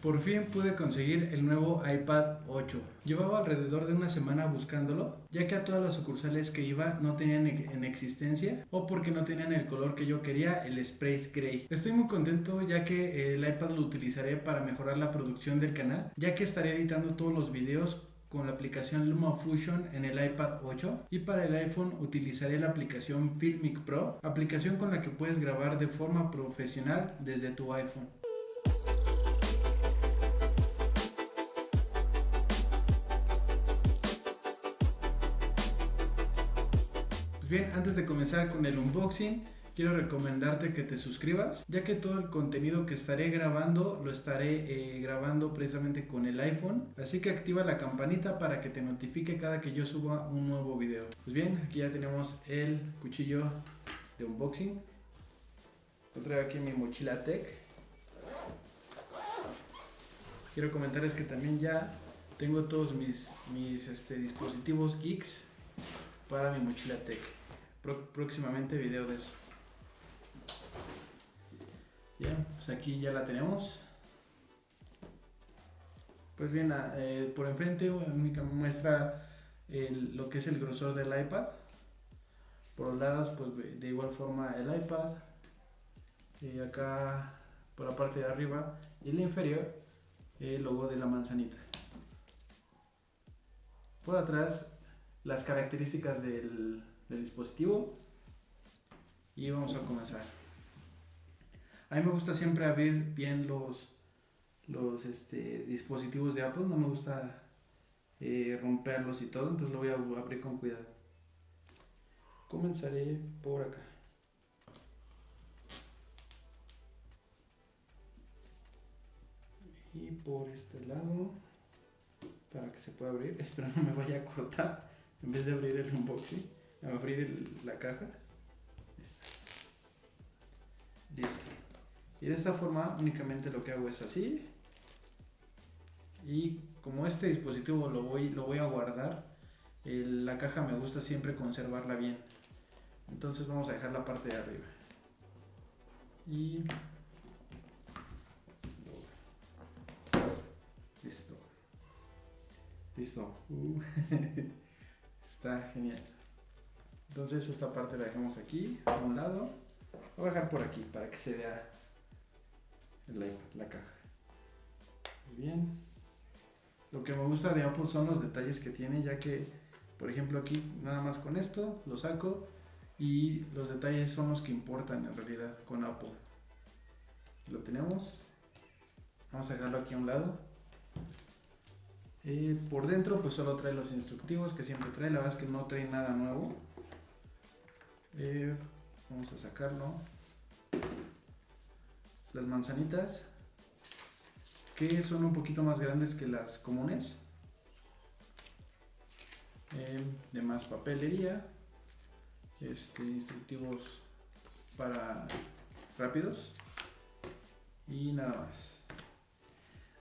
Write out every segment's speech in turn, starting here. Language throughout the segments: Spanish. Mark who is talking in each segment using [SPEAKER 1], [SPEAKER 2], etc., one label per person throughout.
[SPEAKER 1] Por fin pude conseguir el nuevo iPad 8. Llevaba alrededor de una semana buscándolo, ya que a todas las sucursales que iba no tenían en existencia o porque no tenían el color que yo quería, el Space Gray. Estoy muy contento ya que el iPad lo utilizaré para mejorar la producción del canal, ya que estaré editando todos los videos con la aplicación LumaFusion en el iPad 8 y para el iPhone utilizaré la aplicación Filmic Pro, aplicación con la que puedes grabar de forma profesional desde tu iPhone. Bien, antes de comenzar con el unboxing, quiero recomendarte que te suscribas, ya que todo el contenido que estaré grabando lo estaré grabando precisamente con el iPhone, así que activa la campanita para que te notifique cada que yo suba un nuevo video. Pues bien, aquí ya tenemos el cuchillo de unboxing. Lo traigo aquí en mi mochila Tech. Quiero comentarles que también ya tengo todos mis dispositivos geeks para mi mochila Tech. Próximamente video de eso. Bien, pues aquí ya la tenemos. Pues bien, por enfrente únicamente muestra lo que es el grosor del iPad. Por los lados, pues de igual forma el iPad. Y acá por la parte de arriba y la inferior el logo de la manzanita. Por atrás las características del dispositivo y vamos a comenzar. A mí me gusta siempre abrir bien los dispositivos de Apple, no me gusta romperlos y todo, entonces lo voy a abrir con cuidado. Comenzaré por acá. Y por este lado, para que se pueda abrir, espero no me vaya a cortar en vez de abrir el unboxing, abrir la caja. Listo. Y de esta forma únicamente lo que hago es así. Y como este dispositivo lo voy a guardar, la caja me gusta siempre conservarla bien. Entonces vamos a dejar la parte de arriba. Y listo. Listo. Está genial. Entonces esta parte la dejamos aquí, a un lado. Voy a dejar por aquí para que se vea la caja. Bien. Lo que me gusta de Apple son los detalles que tiene, ya que, por ejemplo, aquí nada más con esto lo saco y los detalles son los que importan en realidad con Apple. Lo tenemos. Vamos a dejarlo aquí a un lado. Por dentro pues solo trae los instructivos que siempre trae, la verdad es que no trae nada nuevo. Vamos a sacarlo. Las manzanitas, que son un poquito más grandes que las comunes. De más papelería. Instructivos para rápidos. Y nada más.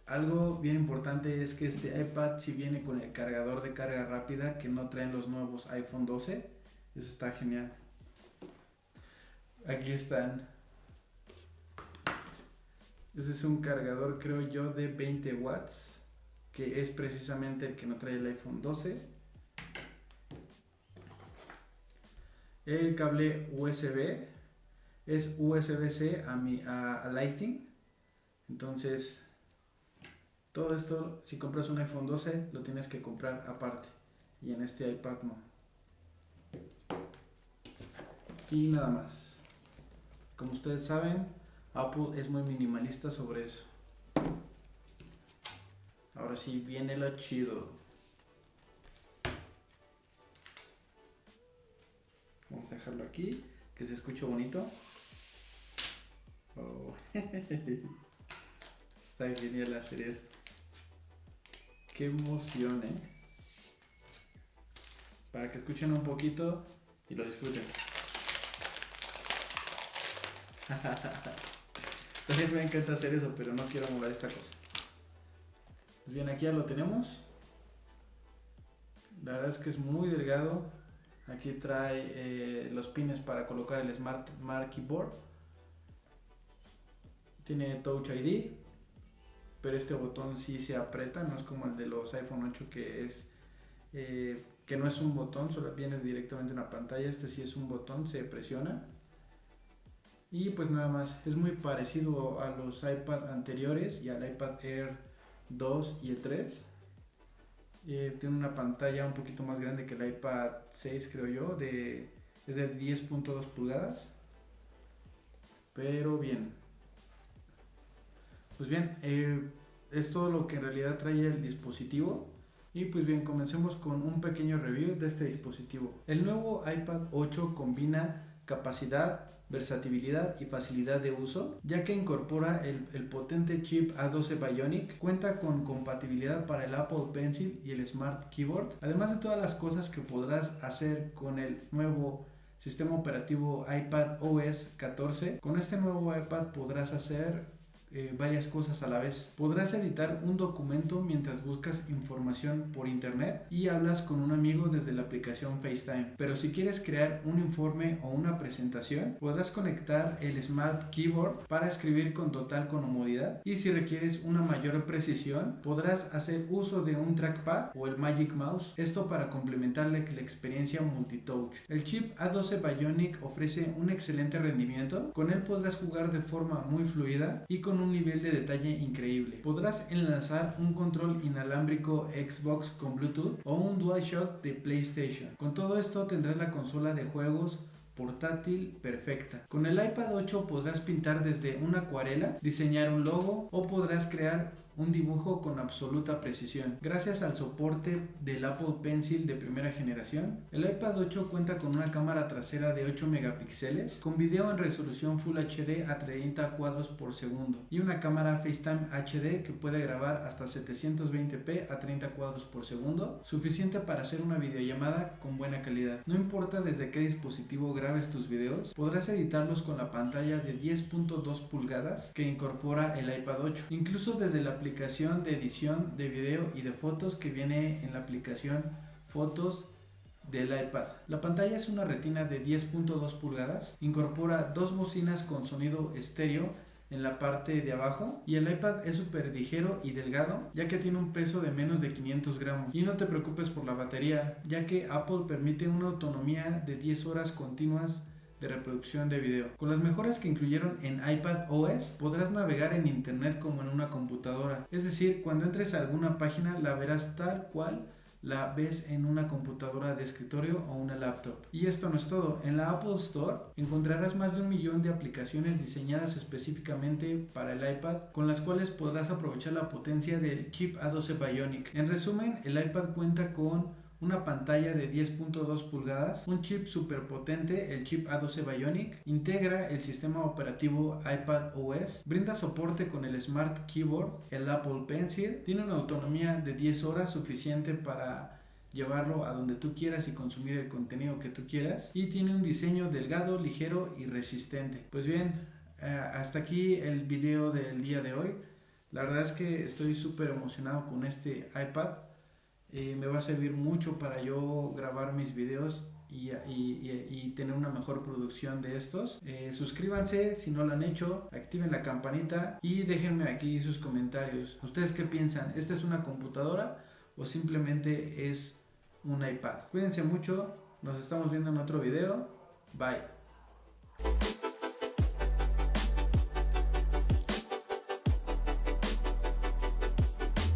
[SPEAKER 1] Algo bien importante es que este iPad sí viene con el cargador de carga rápida que no traen los nuevos iPhone 12. Eso está genial. Aquí están. Este es un cargador, creo yo, de 20 watts, que es precisamente el que no trae el iPhone 12. El cable USB es USB-C a Lightning. Entonces, todo esto, si compras un iPhone 12, lo tienes que comprar aparte. Y en este iPad no. Y nada más. Como ustedes saben, Apple es muy minimalista sobre eso. Ahora sí viene lo chido. Vamos a dejarlo aquí, que se escuche bonito. Oh. Está genial hacer esto. Qué emoción, para que escuchen un poquito y lo disfruten. También me encanta hacer eso, pero no quiero mover esta cosa. Pues bien, aquí ya lo tenemos. La verdad es que es muy delgado. Aquí trae los pines para colocar el Smart Keyboard. Tiene Touch ID. pero este botón sí se aprieta, no es como el de los iPhone 8 que es que no es un botón, solo viene directamente en la pantalla. Este sí es un botón, se presiona y pues nada más. Es muy parecido a los iPad anteriores y al iPad Air 2 y el 3. Tiene una pantalla un poquito más grande que el iPad 6, creo yo, es de 10.2 pulgadas, pero bien. Pues bien, es todo lo que en realidad trae el dispositivo. Y pues bien, comencemos con un pequeño review de este dispositivo. El nuevo iPad 8 combina capacidad, versatilidad y facilidad de uso, ya que incorpora el potente chip A12 Bionic, cuenta con compatibilidad para el Apple Pencil y el Smart Keyboard, además de todas las cosas que podrás hacer con el nuevo sistema operativo iPad OS 14. Con este nuevo iPad podrás hacer varias cosas a la vez. Podrás editar un documento mientras buscas información por internet y hablas con un amigo desde la aplicación FaceTime. Pero si quieres crear un informe o una presentación, podrás conectar el Smart Keyboard para escribir con total comodidad, y si requieres una mayor precisión, podrás hacer uso de un trackpad o el Magic Mouse, esto para complementarle la experiencia multitouch. El chip A12 Bionic ofrece un excelente rendimiento, con él podrás jugar de forma muy fluida y con un nivel de detalle increíble. Podrás enlazar un control inalámbrico Xbox con Bluetooth o un DualShock de PlayStation. Con todo esto tendrás la consola de juegos portátil perfecta. Con el iPad 8 podrás pintar desde una acuarela, diseñar un logo o podrás crear un dibujo con absoluta precisión. Gracias al soporte del Apple Pencil de primera generación, el iPad 8 cuenta con una cámara trasera de 8 megapíxeles, con video en resolución Full HD a 30 cuadros por segundo y una cámara FaceTime HD que puede grabar hasta 720p a 30 cuadros por segundo, suficiente para hacer una videollamada con buena calidad. No importa desde qué dispositivo grabes tus videos, podrás editarlos con la pantalla de 10.2 pulgadas que incorpora el iPad 8, incluso desde la aplicación de edición de video y de fotos que viene en la aplicación Fotos del iPad. La pantalla es una retina de 10.2 pulgadas, incorpora dos bocinas con sonido estéreo en la parte de abajo, y el iPad es súper ligero y delgado, ya que tiene un peso de menos de 500 gramos. Y no te preocupes por la batería, ya que Apple permite una autonomía de 10 horas continuas de reproducción de video. Con las mejoras que incluyeron en iPad OS, podrás navegar en internet como en una computadora. Es decir, cuando entres a alguna página la verás tal cual la ves en una computadora de escritorio o una laptop. Y esto no es todo. En la Apple Store encontrarás más de 1 millón de aplicaciones diseñadas específicamente para el iPad, con las cuales podrás aprovechar la potencia del chip A12 Bionic. En resumen, el iPad cuenta con una pantalla de 10.2 pulgadas, un chip super potente, el chip A12 Bionic, integra el sistema operativo iPad OS, brinda soporte con el Smart Keyboard, el Apple Pencil, tiene una autonomía de 10 horas suficiente para llevarlo a donde tú quieras y consumir el contenido que tú quieras, y tiene un diseño delgado, ligero y resistente. Pues bien, hasta aquí el video del día de hoy. La verdad es que estoy súper emocionado con este iPad. Me va a servir mucho para yo grabar mis videos y tener una mejor producción de estos. Suscríbanse si no lo han hecho, activen la campanita y déjenme aquí sus comentarios. ¿Ustedes qué piensan? ¿Esta es una computadora o simplemente es un iPad? Cuídense mucho, nos estamos viendo en otro video. Bye.